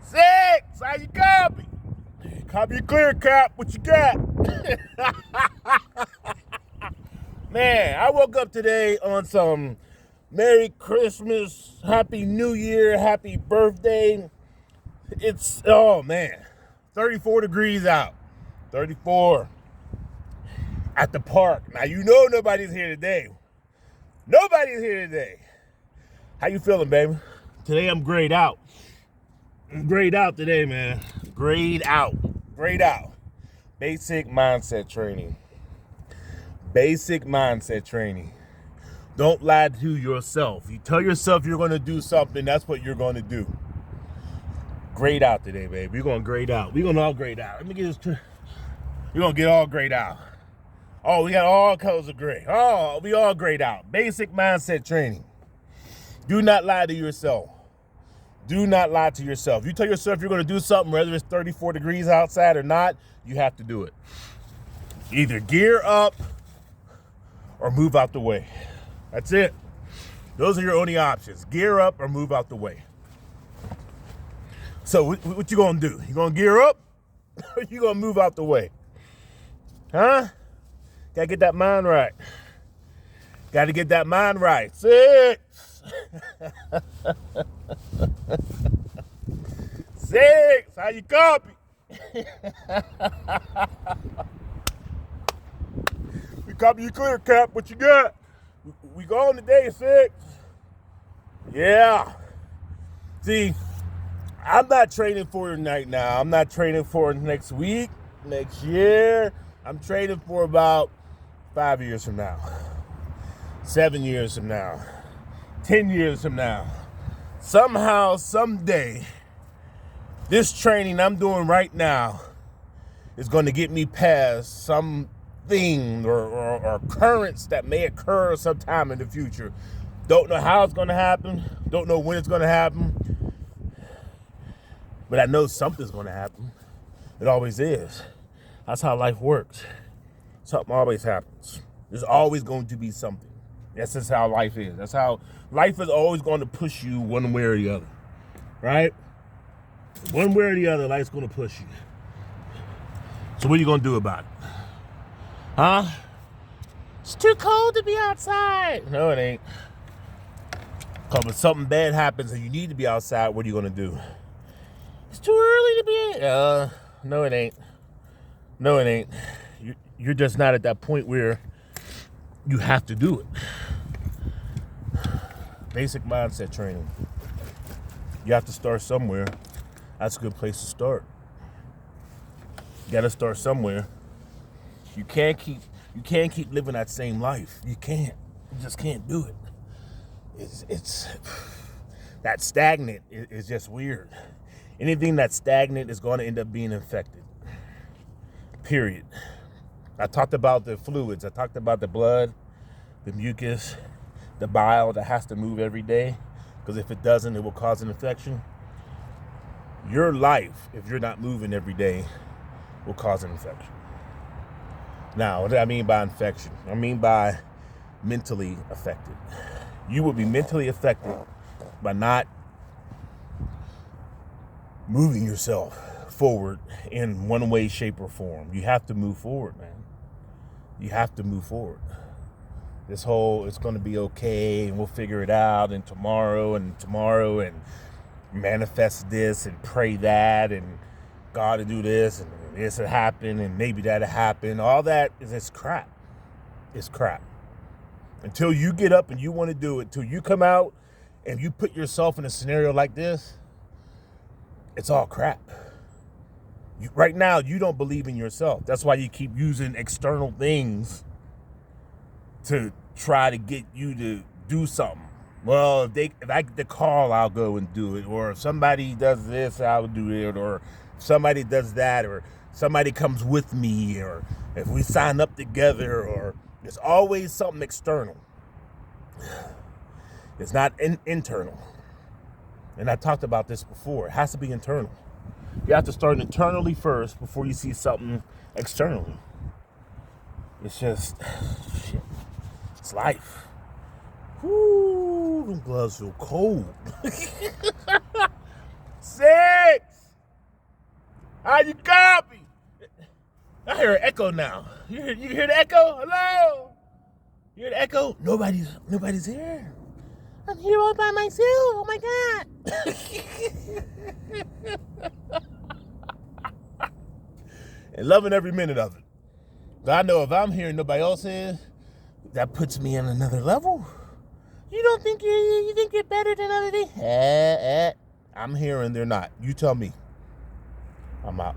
Six, how you copy? Copy clear, Cap. What you got? Man, I woke up today on some Merry Christmas, Happy New Year, Happy Birthday. It's, oh man, 34 degrees out. 34 at the park. Now, you know nobody's here today. Nobody's here today. How you feeling, baby? Today I'm grayed out. I'm grayed out today, man. Grayed out. Grayed out. Basic mindset training. Basic mindset training. Don't lie to yourself. You tell yourself you're going to do something, that's what you're going to do. Grayed out today, baby. We're going to grade out. We're going to all grade out. Let me get this. We're going to get all grayed out. Oh, we got all colors of gray. Oh, we all grayed out. Basic mindset training. Do not lie to yourself. Do not lie to yourself. You tell yourself you're going to do something, whether it's 34 degrees outside or not, you have to do it. Either gear up or move out the way. That's it. Those are your only options. Gear up or move out the way. So what you going to do? You going to gear up or you going to move out the way? Huh? Got to get that mind right. Got to get that mind right. 6. 6. How you copy? We copy you clear, Cap. What you got? We going today, 6. Yeah. See, I'm not training for right now. I'm not training for next week, next year. I'm training for about 5 years from now, 7 years from now, 10 years from now. Somehow, someday, this training I'm doing right now is going to get me past something or occurrence that may occur sometime in the future. Don't know how it's going to happen. Don't know when it's going to happen. But I know something's going to happen. It always is. That's how life works. Something always happens. There's always going to be something. That's just how life is. That's how life is always going to push you one way or the other. Right? One way or the other, life's going to push you. So what are you going to do about it? Huh? It's too cold to be outside. No, it ain't. Because when something bad happens and you need to be outside, what are you going to do? It's too early to be. No, it ain't. No, it ain't. You're just not at that point where you have to do it. Basic mindset training. You have to start somewhere. That's a good place to start. You got to start somewhere. You can't keep living that same life. You can't. You just can't do it. It's that stagnant is just weird. Anything that's stagnant is going to end up being infected. Period. I talked about the fluids. I talked about the blood, the mucus, the bile that has to move every day. Because if it doesn't, it will cause an infection. Your life, if you're not moving every day, will cause an infection. Now, what do I mean by infection? I mean by mentally affected. You will be mentally affected by not moving yourself forward in one way, shape, or form. You have to move forward, man. You have to move forward. This whole, it's going to be okay, and we'll figure it out, and tomorrow, and manifest this, and pray that, and God to do this, and this will happen, and maybe that'll happen. All that is just crap. It's crap. Until you get up and you want to do it, until you come out and you put yourself in a scenario like this, it's all crap. Right now, you don't believe in yourself. That's why you keep using external things to try to get you to do something. Well, if I get the call, I'll go and do it. Or if somebody does this, I'll do it. Or if somebody does that, or somebody comes with me, or if we sign up together, or there's always something external. It's not internal. And I talked about this before. It has to be internal. You have to start internally first before you see something externally. It's just, shit. It's life. Woo, them gloves feel cold. 6. How you copy? I hear an echo now. You hear the echo? Hello? You hear the echo? Nobody's here. I'm here all by myself. Oh my God. And loving every minute of it. But I know if I'm here and nobody else is, that puts me on another level. You don't think you think you're better than other things? I'm here and they're not. You tell me. I'm out.